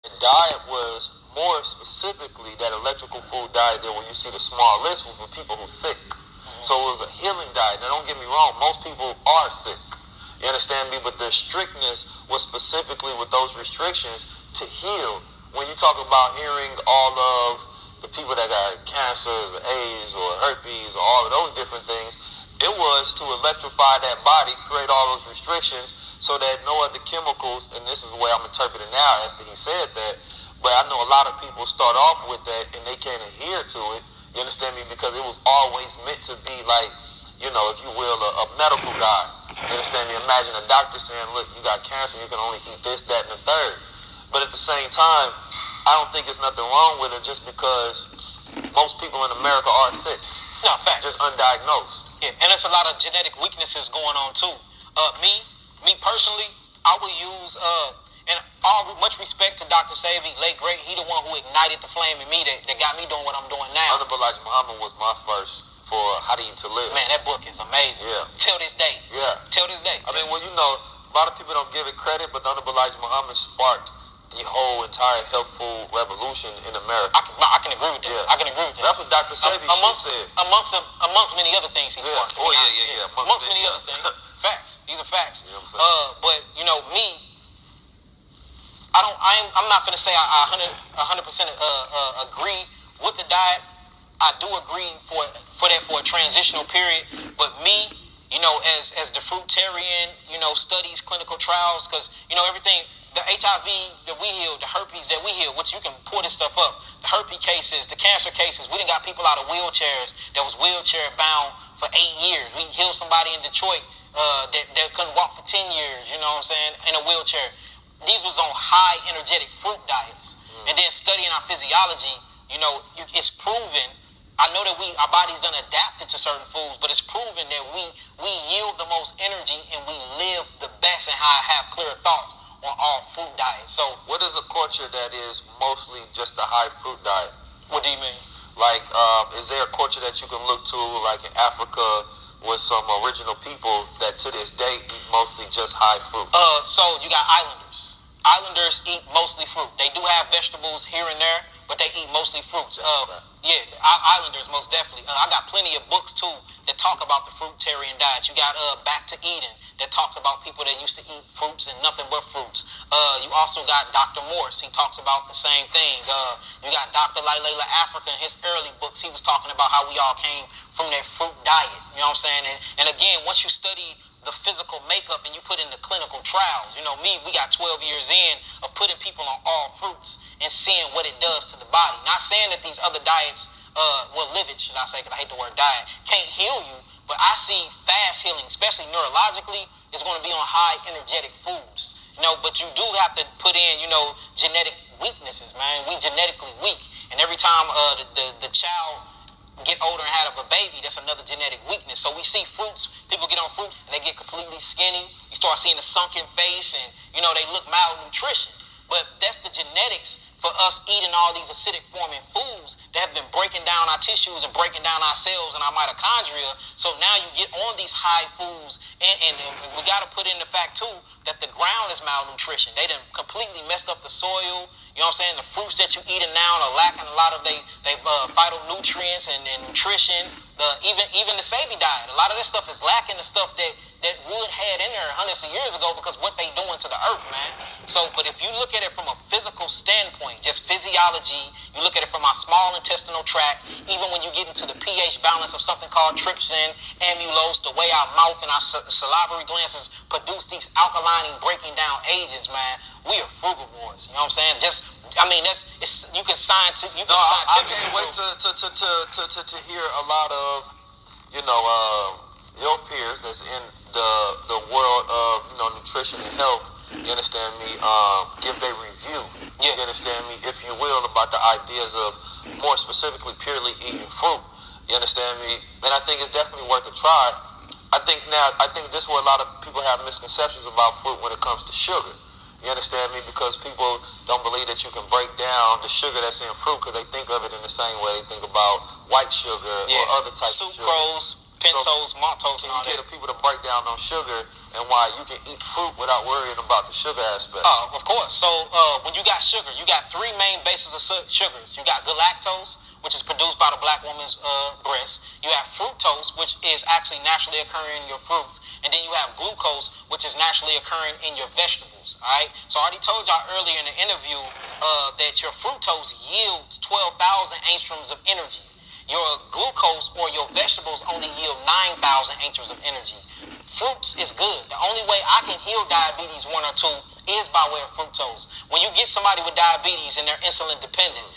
The diet was more specifically that electrical food diet there where you see the small list was for people who sick. So it was a healing diet. Now don't get me wrong, most people are sick. You understand me? But the strictness was specifically with those restrictions to heal. When you talk about hearing all of the people that got cancers, or AIDS, or herpes, or all of those different things, it was to electrify that body, create all those restrictions so that no other chemicals, and this is the way I'm interpreting now after he said that, but I know a lot of people start off with that and they can't adhere to it, you understand me, because it was always meant to be like, you know, if you will, a medical guy. You understand me? Imagine a doctor saying, look, you got cancer, you can only eat this, that, and the third. But at the same time, I don't think there's nothing wrong with it just because most people in America are sick. No, facts. Just undiagnosed. Yeah, and there's a lot of genetic weaknesses going on too. Me personally, I would use and all much respect to Dr. Sebi, late great. He the one who ignited the flame in me that got me doing what I'm doing now. Honorable Elijah Muhammad was my first for How to Eat to Live. Man, that book is amazing. Yeah. Till this day. Yeah. Till this day. I mean, well, you know, a lot of people don't give it credit, but Honorable Elijah Muhammad sparked the whole entire health food revolution in America. I can agree with that. Yeah. I can agree with that. That's what Dr. Sebi said. Amongst many other things he's sparked. Oh, yeah. Amongst many other things. Facts. These are facts. You know what I'm saying? But, you know, me, I'm not gonna say I 100% agree with the diet. I do agree for a transitional period. But me, you know, as the fruitarian, you know, studies clinical trials, because you know everything, the HIV that we heal, the herpes that we heal, which you can pull this stuff up, the herpes cases, the cancer cases, we done got people out of wheelchairs that was wheelchair bound for 8 years. We healed somebody in Detroit that couldn't walk for 10 years, you know what I'm saying, in a wheelchair. These was on high energetic fruit diets. And then studying our physiology, you know, it's proven. I know that our body's done adapted to certain foods, but it's proven that we yield the most energy and we live the best and how I have clear thoughts on all fruit diets. So what is a culture that is mostly just a high fruit diet? What do you mean? Like, is there a culture that you can look to, like in Africa, with some original people that to this day eat mostly just high fruit? So you got islanders. Islanders eat mostly fruit. They do have vegetables here and there, but they eat mostly fruits. Islanders most definitely. I got plenty of books too that talk about the fruitarian diet. You got Back to Eden that talks about people that used to eat fruits and nothing but fruits. You also got Dr. Morse. He talks about the same thing. You got Dr. Laila Africa in his early books. He was talking about how we all came from that fruit diet. You know what I'm saying? And again, once you study the physical makeup and you put in the clinical trials, you know, we got 12 years in of putting people on all fruits and seeing what it does to the body. Not saying that these other diets, livid, should I say, because I hate the word diet, can't heal you, but I see fast healing, especially neurologically, is going to be on high energetic foods. You know, but you do have to put in, you know, genetic weaknesses, man. We genetically weak. And every time the child get older and have a baby, that's another genetic weakness. So we see fruits, people get on fruits and they get completely skinny. You start seeing a sunken face and, you know, they look malnutrition. But that's the genetics for us eating all these acidic forming foods that have been breaking down our tissues and breaking down our cells and our mitochondria. So now you get on these high foods and we got to put in the fact too that the ground is malnutrition. They done completely messed up the soil. You know what I'm saying? The fruits that you're eating now are lacking a lot of they phytonutrients and nutrition. Even the Sebi diet, a lot of this stuff is lacking the stuff that wood had in there hundreds of years ago because what they doing to the earth, man. So, but if you look at it from a physical standpoint, just physiology, you look at it from our small intestinal tract, even when you get into the pH balance of something called trypsin, amylose, the way our mouth and our salivary glands produce these alkalining breaking down agents, man, we are frugivores. You know what I'm saying? You can scientifically. I can't wait to hear a lot of, you know, your peers that's in the world of, you know, nutrition and health. You understand me? Give their review. Yeah. You understand me? If you will, about the ideas of more specifically purely eating fruit. You understand me? And I think it's definitely worth a try. I think this is where a lot of people have misconceptions about fruit when it comes to sugar. You understand me? Because people don't believe that you can break down the sugar that's in fruit because they think of it in the same way they think about white sugar or other types of sugar. Sucrose, pentose, maltose, Can and all you get that. the people to break down on sugar and why you can eat fruit without worrying about the sugar aspect? Of course. So when you got sugar, you got three main bases of sugars. You got galactose, which is produced by the black woman's breast. You have fructose, which is actually naturally occurring in your fruits. And then you have glucose, which is naturally occurring in your vegetables. All right. So I already told y'all earlier in the interview that your fructose yields 12,000 angstroms of energy. Your glucose or your vegetables only yield 9,000 angstroms of energy. Fruits is good. The only way I can heal diabetes 1 or 2 is by way of fructose. When you get somebody with diabetes and they're insulin dependent,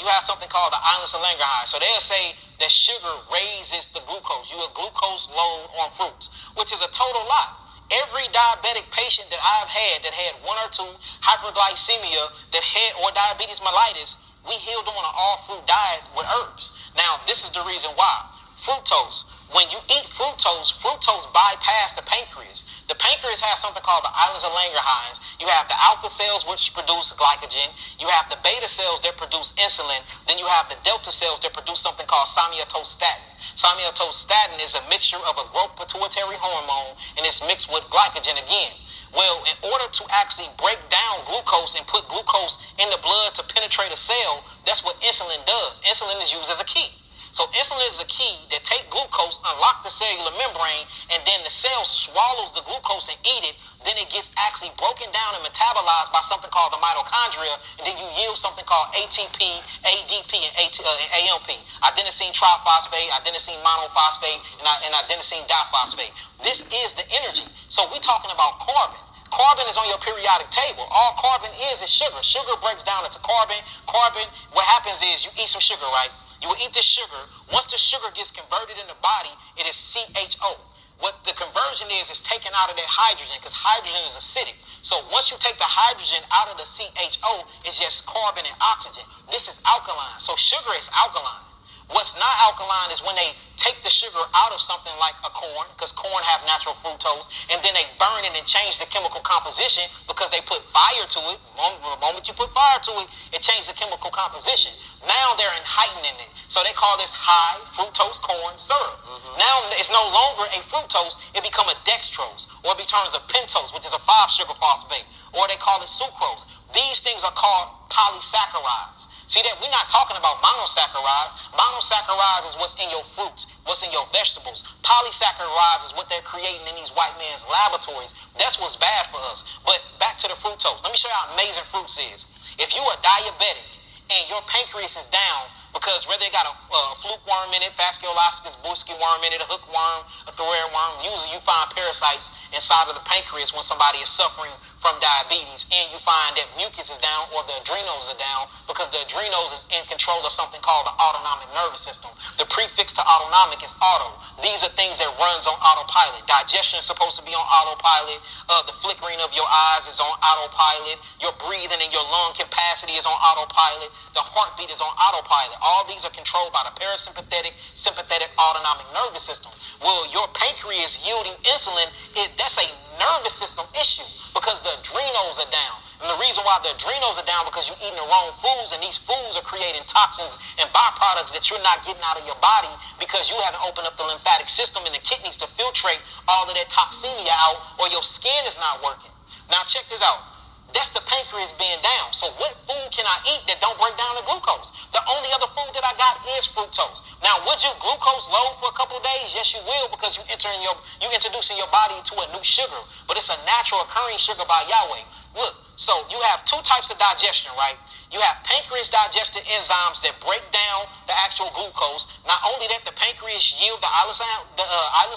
you have something called the islands of Langerhans. So they'll say that sugar raises the glucose. You have glucose load on fruits, which is a total lie. Every diabetic patient that I've had that had 1 or 2 hyperglycemia that had or diabetes mellitus, we healed them on an all-fruit diet with herbs. Now, this is the reason why. Fructose. When you eat fructose, fructose bypass the pancreas. The pancreas has something called the islands of Langerhans. You have the alpha cells, which produce glycogen. You have the beta cells that produce insulin. Then you have the delta cells that produce something called somatostatin. Somatostatin is a mixture of a growth pituitary hormone, and it's mixed with glycogen again. Well, in order to actually break down glucose and put glucose in the blood to penetrate a cell, that's what insulin does. Insulin is used as a key. So insulin is a key that take glucose, unlock the cellular membrane, and then the cell swallows the glucose and eat it. Then it gets actually broken down and metabolized by something called the mitochondria, and then you yield something called ATP, ADP, and AMP. Adenosine triphosphate, adenosine monophosphate, and adenosine diphosphate. This is the energy. So we're talking about carbon. Carbon is on your periodic table. All carbon is sugar. Sugar breaks down into carbon. Carbon, what happens is you eat some sugar, right? You will eat this sugar. Once the sugar gets converted in the body, it is CHO. What the conversion is taken out of that hydrogen, because hydrogen is acidic. So once you take the hydrogen out of the CHO, it's just carbon and oxygen. This is alkaline. So sugar is alkaline. What's not alkaline is when they take the sugar out of something like a corn, because corn have natural fructose, and then they burn it and change the chemical composition because they put fire to it. The moment you put fire to it, it changes the chemical composition. Now they're heightening it. So they call this high fructose corn syrup. Now it's no longer a fructose, it become a dextrose, or it becomes a pentose, which is a 5-sugar phosphate, or they call it sucrose. These things are called polysaccharides. See that we're not talking about monosaccharides. Monosaccharides is what's in your fruits, what's in your vegetables. Polysaccharides is what they're creating in these white man's laboratories. That's what's bad for us. But back to the fructose. Let me show you how amazing fruits is. If you are diabetic and your pancreas is down, because whether it got a fluke worm in it, Fascioloscus bursky worm in it, a hookworm, a throat worm, usually you find parasites inside of the pancreas when somebody is suffering from diabetes, and you find that mucus is down or the adrenals are down because the adrenals is in control of something called the autonomic nervous system. The prefix to autonomic is auto. These are things that runs on autopilot. Digestion is supposed to be on autopilot. The flickering of your eyes is on autopilot. Your breathing and your lung capacity is on autopilot. The heartbeat is on autopilot. All these are controlled by the parasympathetic, sympathetic, autonomic nervous system. Well, your pancreas yielding insulin, that's a nervous system issue because the adrenals are down. And the reason why the adrenals are down because you're eating the wrong foods, and these foods are creating toxins and byproducts that you're not getting out of your body because you haven't opened up the lymphatic system and the kidneys to filtrate all of that toxemia out, or your skin is not working. Now check this out. That's the pancreas being down. So what food can I eat that don't break down the glucose? The only other food that I got is fructose. Now, would you glucose load for a couple of days? Yes, you will, because you introducing your body to a new sugar. But it's a natural occurring sugar by Yahweh. Look, so you have 2 types of digestion, right? You have pancreas digested enzymes that break down the actual glucose. Not only that, the pancreas yield the islands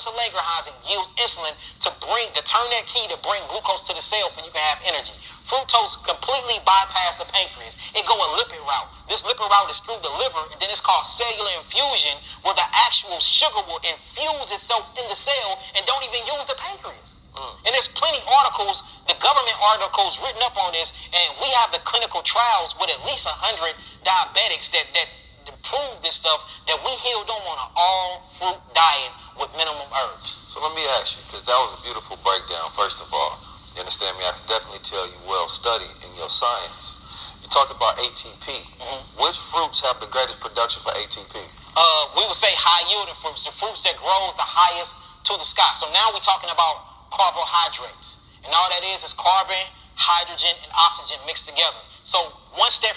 of Langerhans and yields insulin to turn that key to bring glucose to the cell so you can have energy. Fructose completely bypass the pancreas. It go a lipid route. This lipid route is through the liver, and then it's called cellular infusion, where the actual sugar will infuse itself in the cell and don't even use the pancreas. And there's plenty articles, the government articles written up on this, and we have the clinical trials with at least 100 diabetics that prove this stuff, that we healed them on an all-fruit diet with minimum herbs. So let me ask you, because that was a beautiful breakdown, first of all. You understand me? I can definitely tell you well studied in your science. You talked about ATP. Which fruits have the greatest production for ATP? we would say high yielding fruits, the fruits that grows the highest to the sky. So now we're talking about carbohydrates. And all that is carbon, hydrogen, and oxygen mixed together. So once that